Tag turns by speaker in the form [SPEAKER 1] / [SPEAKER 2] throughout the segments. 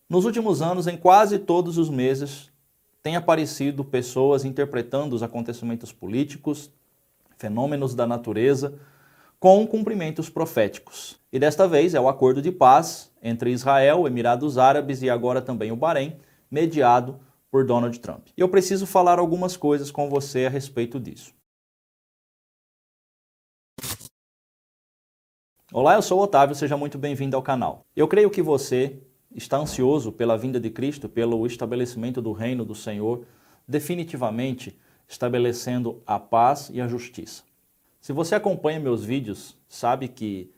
[SPEAKER 1] Nos últimos anos, em quase todos os meses, tem aparecido pessoas interpretando os acontecimentos políticos, fenômenos da natureza, com cumprimentos proféticos. E desta vez é o acordo de paz entre Israel, Emirados Árabes e agora também o Bahrein, mediado por Donald Trump. E eu preciso falar algumas coisas com você a respeito disso. Olá, eu sou o Otávio, seja muito bem-vindo ao canal. Eu creio que você está ansioso pela vinda de Cristo, pelo estabelecimento do reino do Senhor, definitivamente estabelecendo a paz e a justiça. Se você acompanha meus vídeos, sabe que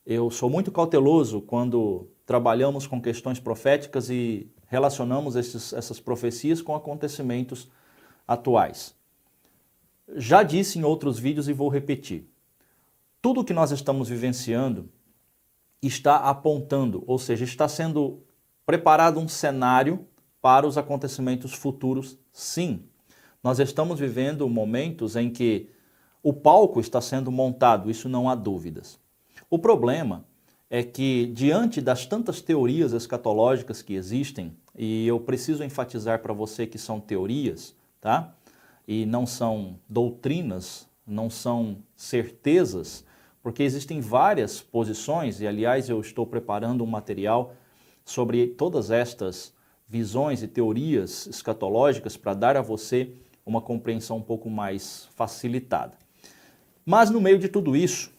[SPEAKER 1] eu sou muito cauteloso quando trabalhamos com questões proféticas e relacionamos essas profecias com acontecimentos atuais. Já disse em outros vídeos e vou repetir. Tudo o que nós estamos vivenciando está apontando, ou seja, está sendo preparado um cenário para os acontecimentos futuros, sim. Nós estamos vivendo momentos em que o palco está sendo montado, isso não há dúvidas. O problema é que, diante das tantas teorias escatológicas que existem, e eu preciso enfatizar para você que são teorias, tá? E não são doutrinas, não são certezas, porque existem várias posições, e aliás eu estou preparando um material sobre todas estas visões e teorias escatológicas para dar a você uma compreensão um pouco mais facilitada. Mas no meio de tudo isso,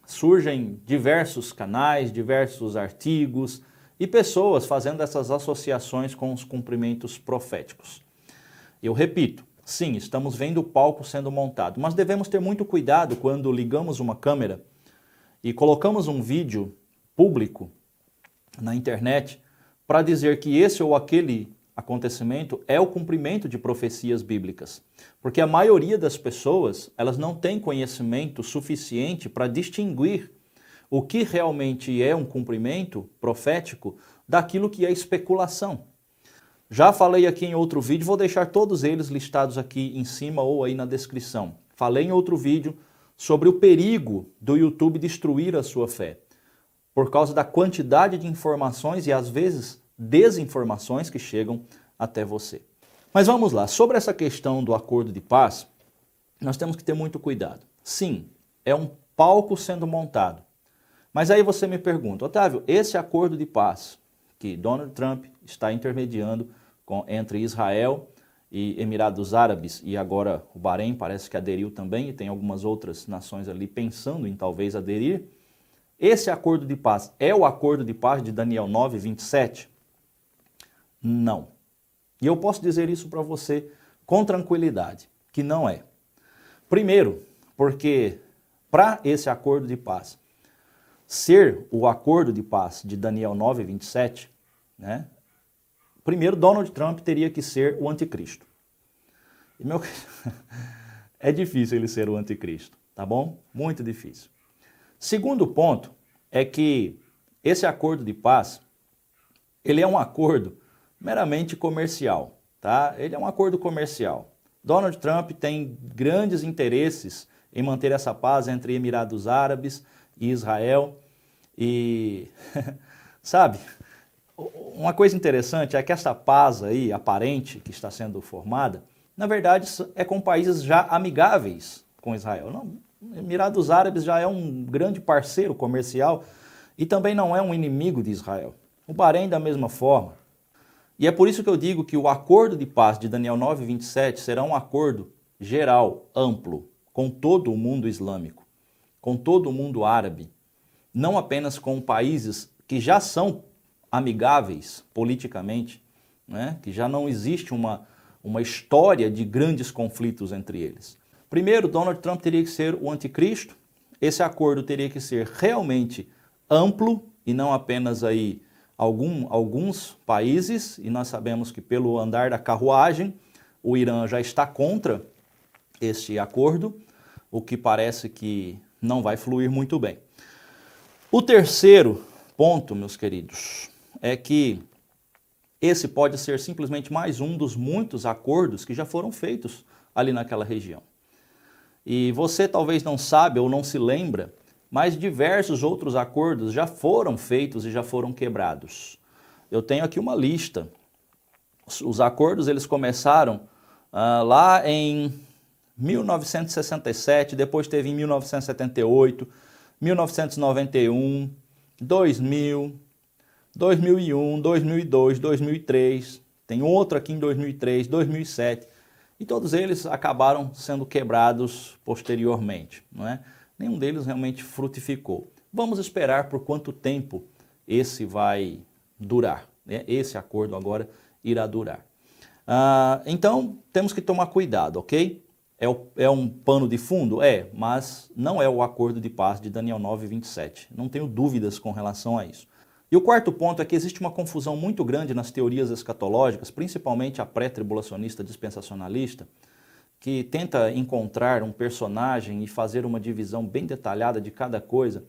[SPEAKER 1] surgem diversos canais, diversos artigos e pessoas fazendo essas associações com os cumprimentos proféticos. Eu repito, sim, estamos vendo o palco sendo montado, mas devemos ter muito cuidado quando ligamos uma câmera e colocamos um vídeo público na internet para dizer que esse ou aquele acontecimento é o cumprimento de profecias bíblicas. Porque a maioria das pessoas, elas não tem conhecimento suficiente para distinguir o que realmente é um cumprimento profético daquilo que é especulação. Já falei aqui em outro vídeo, vou deixar todos eles listados aqui em cima ou aí na descrição. Falei em outro vídeo sobre o perigo do YouTube destruir a sua fé, por causa da quantidade de informações e às vezes desinformações que chegam até você. Mas vamos lá, sobre essa questão do acordo de paz, nós temos que ter muito cuidado. Sim, é um palco sendo montado. Mas aí você me pergunta, Otávio, esse acordo de paz que Donald Trump está intermediando entre Israel e Emirados Árabes, e agora o Bahrein parece que aderiu também, e tem algumas outras nações ali pensando em talvez aderir, esse acordo de paz é o acordo de paz de Daniel 9, 27? Não. E eu posso dizer isso para você com tranquilidade, que não é. Primeiro, porque para esse acordo de paz ser o acordo de paz de Daniel 9, 27, né? Primeiro, Donald Trump teria que ser o anticristo. E é difícil ele ser o anticristo, tá bom? Muito difícil. Segundo ponto é que esse acordo de paz, ele é um acordo meramente comercial, tá? Ele é um acordo comercial. Donald Trump tem grandes interesses em manter essa paz entre Emirados Árabes e Israel. E, sabe, uma coisa interessante é que essa paz aí, aparente, que está sendo formada, na verdade é com países já amigáveis com Israel. Não, Emirados Árabes já é um grande parceiro comercial e também não é um inimigo de Israel. O Bahrein da mesma forma. E é por isso que eu digo que o acordo de paz de Daniel 9, 27 será um acordo geral, amplo, com todo o mundo islâmico, com todo o mundo árabe, não apenas com países que já são amigáveis politicamente, né? Que já não existe uma história de grandes conflitos entre eles. Primeiro, Donald Trump teria que ser o anticristo, esse acordo teria que ser realmente amplo e não apenas aí alguns países, e nós sabemos que pelo andar da carruagem, o Irã já está contra este acordo, o que parece que não vai fluir muito bem. O terceiro ponto, meus queridos, é que esse pode ser simplesmente mais um dos muitos acordos que já foram feitos ali naquela região. E você talvez não sabe ou não se lembra, mas diversos outros acordos já foram feitos e já foram quebrados. Eu tenho aqui uma lista. Os acordos eles começaram lá em 1967, depois teve em 1978, 1991, 2000, 2001, 2002, 2003, tem outro aqui em 2003, 2007, e todos eles acabaram sendo quebrados posteriormente, não é? Nenhum deles realmente frutificou. Vamos esperar por quanto tempo esse vai durar, né? Esse acordo agora irá durar. Então, temos que tomar cuidado, ok? É um pano de fundo? Mas não é o acordo de paz de Daniel 9:27. Não tenho dúvidas com relação a isso. E o quarto ponto é que existe uma confusão muito grande nas teorias escatológicas, principalmente a pré-tribulacionista dispensacionalista, que tenta encontrar um personagem e fazer uma divisão bem detalhada de cada coisa.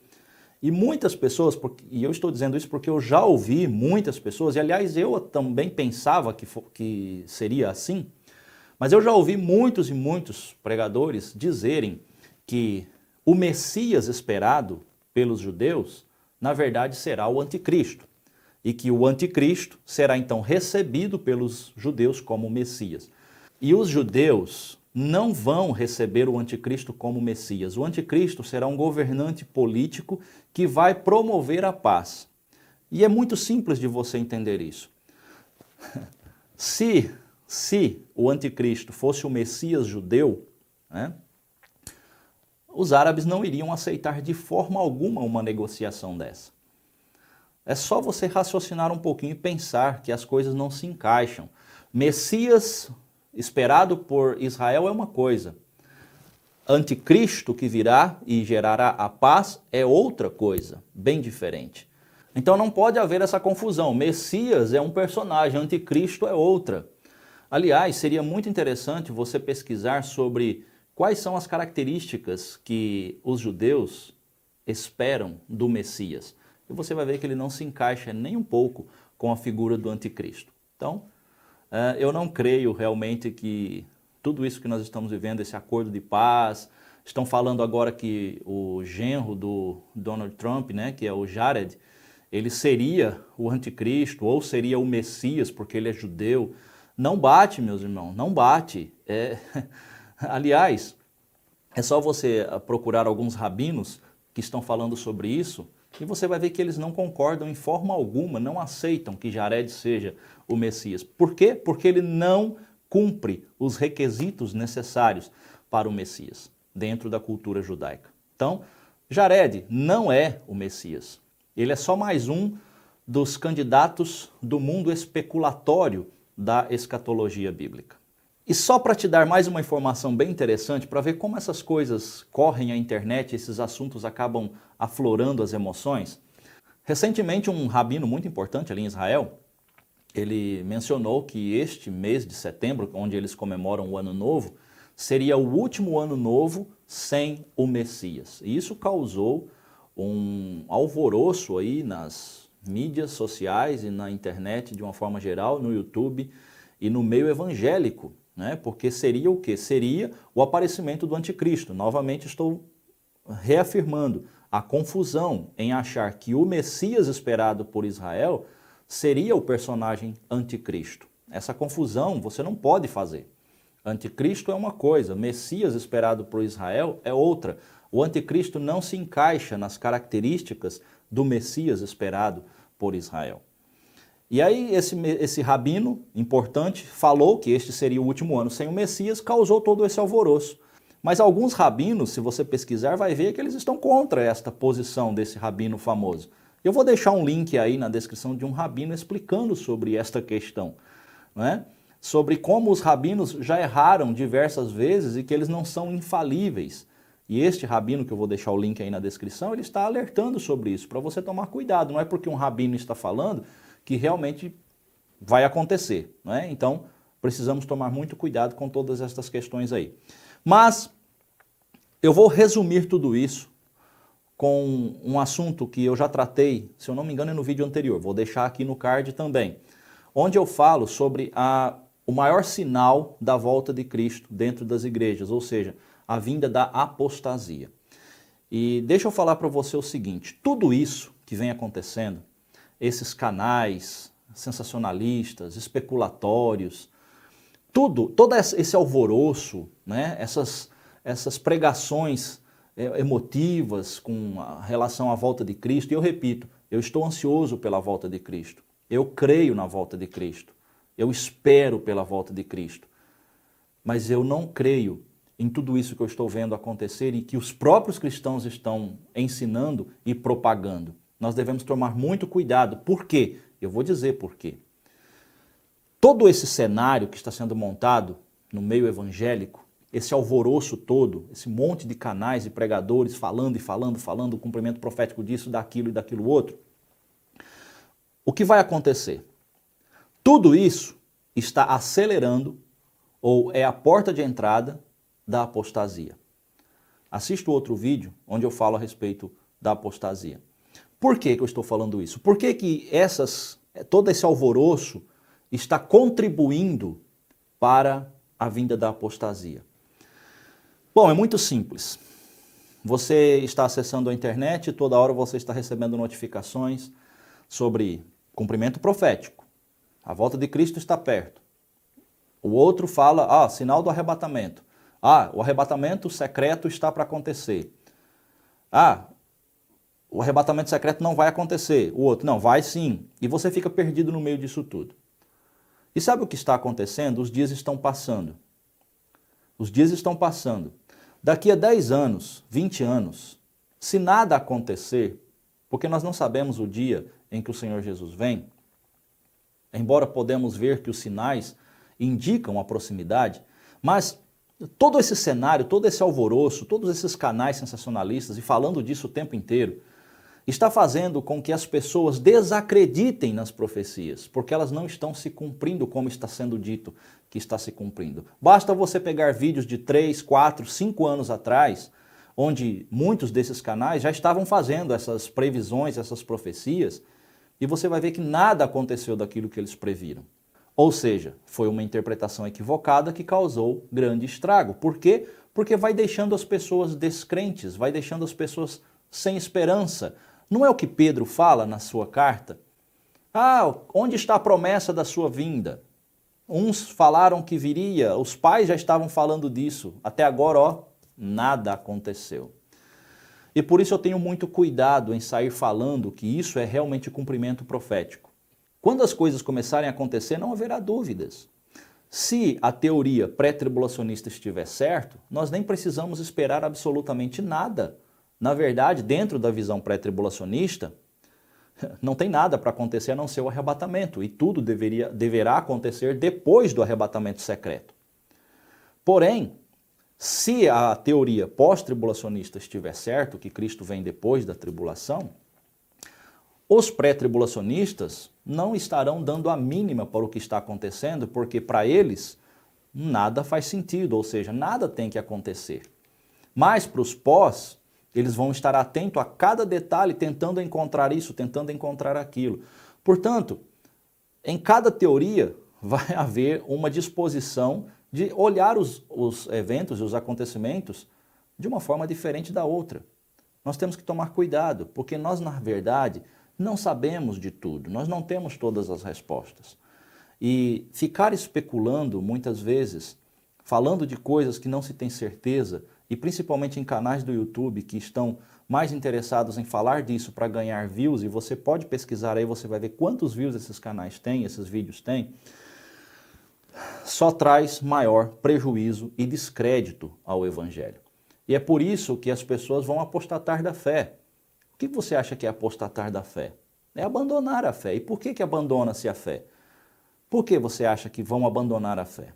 [SPEAKER 1] E muitas pessoas, e eu estou dizendo isso porque eu já ouvi muitas pessoas, e aliás eu também pensava que seria assim, mas eu já ouvi muitos e muitos pregadores dizerem que o Messias esperado pelos judeus, na verdade, será o anticristo. E que o anticristo será então recebido pelos judeus como Messias. E os judeus não vão receber o anticristo como Messias. O anticristo será um governante político que vai promover a paz. E é muito simples de você entender isso. Se o anticristo fosse o Messias judeu, né, os árabes não iriam aceitar de forma alguma uma negociação dessa. É só você raciocinar um pouquinho e pensar que as coisas não se encaixam. Messias esperado por Israel é uma coisa. Anticristo que virá e gerará a paz é outra coisa, bem diferente. Então não pode haver essa confusão. Messias é um personagem, anticristo é outra. Aliás, seria muito interessante você pesquisar sobre quais são as características que os judeus esperam do Messias. E você vai ver que ele não se encaixa nem um pouco com a figura do anticristo. Então, eu não creio realmente que tudo isso que nós estamos vivendo, esse acordo de paz, estão falando agora que o genro do Donald Trump, né, que é o Jared, ele seria o anticristo ou seria o Messias porque ele é judeu. Não bate, meus irmãos, não bate. Aliás, é só você procurar alguns rabinos que estão falando sobre isso e você vai ver que eles não concordam em forma alguma, não aceitam que Jared seja o Messias. Por quê? Porque ele não cumpre os requisitos necessários para o Messias dentro da cultura judaica. Então, Jared não é o Messias. Ele é só mais um dos candidatos do mundo especulatório da escatologia bíblica. E só para te dar mais uma informação bem interessante, para ver como essas coisas correm na internet, esses assuntos acabam aflorando as emoções, recentemente um rabino muito importante ali em Israel, ele mencionou que este mês de setembro, onde eles comemoram o Ano Novo, seria o último Ano Novo sem o Messias. E isso causou um alvoroço aí nas mídias sociais e na internet de uma forma geral, no YouTube e no meio evangélico, né? Porque seria o quê? Seria o aparecimento do anticristo. Novamente estou reafirmando a confusão em achar que o Messias esperado por Israel seria o personagem anticristo. Essa confusão você não pode fazer. Anticristo é uma coisa, Messias esperado por Israel é outra. O anticristo não se encaixa nas características do Messias esperado por Israel. E aí esse rabino importante falou que este seria o último ano sem o Messias, causou todo esse alvoroço. Mas alguns rabinos, se você pesquisar, vai ver que eles estão contra esta posição desse rabino famoso. Eu vou deixar um link aí na descrição de um rabino explicando sobre esta questão, não é? Sobre como os rabinos já erraram diversas vezes e que eles não são infalíveis. E este rabino, que eu vou deixar o link aí na descrição, ele está alertando sobre isso, para você tomar cuidado. Não é porque um rabino está falando que realmente vai acontecer, não é? Então, precisamos tomar muito cuidado com todas estas questões aí. Mas eu vou resumir tudo isso com um assunto que eu já tratei, se eu não me engano, no vídeo anterior. Vou deixar aqui no card também, onde eu falo sobre o maior sinal da volta de Cristo dentro das igrejas, ou seja, a vinda da apostasia. E deixa eu falar para você o seguinte, tudo isso que vem acontecendo, esses canais sensacionalistas, especulatórios, todo esse alvoroço, né? essas pregações emotivas com relação à volta de Cristo. E eu repito, eu estou ansioso pela volta de Cristo. Eu creio na volta de Cristo. Eu espero pela volta de Cristo. Mas eu não creio em tudo isso que eu estou vendo acontecer e que os próprios cristãos estão ensinando e propagando. Nós devemos tomar muito cuidado. Por quê? Eu vou dizer por quê. Todo esse cenário que está sendo montado no meio evangélico, esse alvoroço todo, esse monte de canais e pregadores falando e falando, o cumprimento profético disso, daquilo e daquilo outro, o que vai acontecer? Tudo isso está acelerando ou é a porta de entrada da apostasia. Assista o outro vídeo onde eu falo a respeito da apostasia. Por que eu estou falando isso? Por que todo esse alvoroço está contribuindo para a vinda da apostasia? Bom, é muito simples. Você está acessando a internet e toda hora você está recebendo notificações sobre cumprimento profético. A volta de Cristo está perto. O outro fala, sinal do arrebatamento. O arrebatamento secreto está para acontecer. O arrebatamento secreto não vai acontecer. O outro, não, vai sim. E você fica perdido no meio disso tudo. E sabe o que está acontecendo? Os dias estão passando. Os dias estão passando. Daqui a 10 anos, 20 anos, se nada acontecer, porque nós não sabemos o dia em que o Senhor Jesus vem, embora podemos ver que os sinais indicam a proximidade, mas todo esse cenário, todo esse alvoroço, todos esses canais sensacionalistas, e falando disso o tempo inteiro, está fazendo com que as pessoas desacreditem nas profecias, porque elas não estão se cumprindo como está sendo dito que está se cumprindo. Basta você pegar vídeos de 3, 4, 5 anos atrás, onde muitos desses canais já estavam fazendo essas previsões, essas profecias, e você vai ver que nada aconteceu daquilo que eles previram. Ou seja, foi uma interpretação equivocada que causou grande estrago. Por quê? Porque vai deixando as pessoas descrentes, vai deixando as pessoas sem esperança. Não é o que Pedro fala na sua carta? Onde está a promessa da sua vinda? Uns falaram que viria, os pais já estavam falando disso. Até agora, nada aconteceu. E por isso eu tenho muito cuidado em sair falando que isso é realmente cumprimento profético. Quando as coisas começarem a acontecer, não haverá dúvidas. Se a teoria pré-tribulacionista estiver certo, nós nem precisamos esperar absolutamente nada. Na verdade, dentro da visão pré-tribulacionista, não tem nada para acontecer a não ser o arrebatamento, e tudo deverá acontecer depois do arrebatamento secreto. Porém, se a teoria pós-tribulacionista estiver certo, que Cristo vem depois da tribulação, os pré-tribulacionistas não estarão dando a mínima para o que está acontecendo, porque para eles nada faz sentido, ou seja, nada tem que acontecer. Mas para os pós, eles vão estar atentos a cada detalhe, tentando encontrar isso, tentando encontrar aquilo. Portanto, em cada teoria vai haver uma disposição de olhar os eventos e os acontecimentos de uma forma diferente da outra. Nós temos que tomar cuidado, porque nós, na verdade, não sabemos de tudo, nós não temos todas as respostas. E ficar especulando, muitas vezes, falando de coisas que não se tem certeza, e principalmente em canais do YouTube que estão mais interessados em falar disso para ganhar views, e você pode pesquisar aí, você vai ver quantos views esses canais têm, esses vídeos têm, só traz maior prejuízo e descrédito ao Evangelho. E é por isso que as pessoas vão apostatar da fé. O que você acha que é apostatar da fé? É abandonar a fé. E por que abandona-se a fé? Por que você acha que vão abandonar a fé?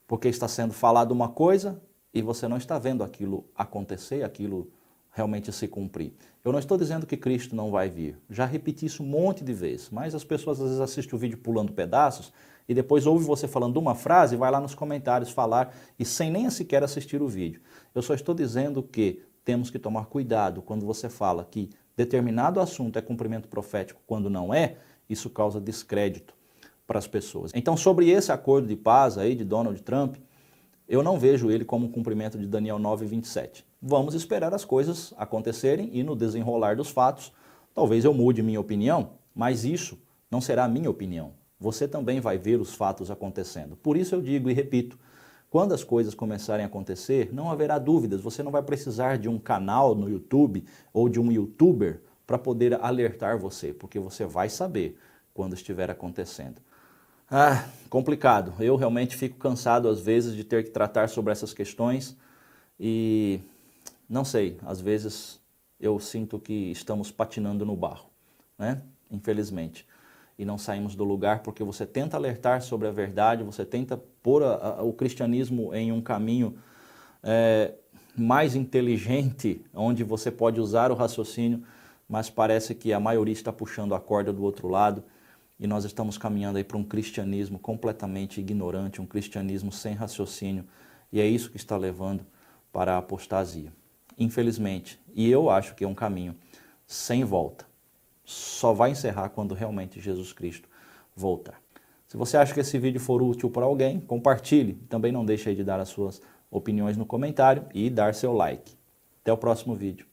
[SPEAKER 1] Porque está sendo falado uma coisa e você não está vendo aquilo acontecer, aquilo realmente se cumprir. Eu não estou dizendo que Cristo não vai vir. Já repeti isso um monte de vezes, mas as pessoas às vezes assistem o vídeo pulando pedaços e depois ouve você falando uma frase e vai lá nos comentários falar e sem nem sequer assistir o vídeo. Eu só estou dizendo que temos que tomar cuidado quando você fala que determinado assunto é cumprimento profético quando não é, isso causa descrédito para as pessoas. Então, sobre esse acordo de paz aí de Donald Trump, eu não vejo ele como um cumprimento de Daniel 9:27. Vamos esperar as coisas acontecerem e no desenrolar dos fatos, talvez eu mude minha opinião, mas isso Não será a minha opinião. Você também vai ver os fatos acontecendo. Por isso eu digo e repito, quando as coisas começarem a acontecer, não haverá dúvidas. Você não vai precisar de um canal no YouTube ou de um YouTuber para poder alertar você, porque você vai saber quando estiver acontecendo. Complicado. Eu realmente fico cansado às vezes de ter que tratar sobre essas questões e não sei, às vezes eu sinto que estamos patinando no barro, né? Infelizmente. E não saímos do lugar porque você tenta alertar sobre a verdade, você tenta pôr o cristianismo em um caminho mais inteligente, onde você pode usar o raciocínio, mas parece que a maioria está puxando a corda do outro lado e nós estamos caminhando aí para um cristianismo completamente ignorante, um cristianismo sem raciocínio, e é isso que está levando para a apostasia, infelizmente. E eu acho que é um caminho sem volta. Só vai encerrar quando realmente Jesus Cristo voltar. Se você acha que esse vídeo for útil para alguém, compartilhe. Também não deixe aí de dar as suas opiniões no comentário e dar seu like. Até o próximo vídeo.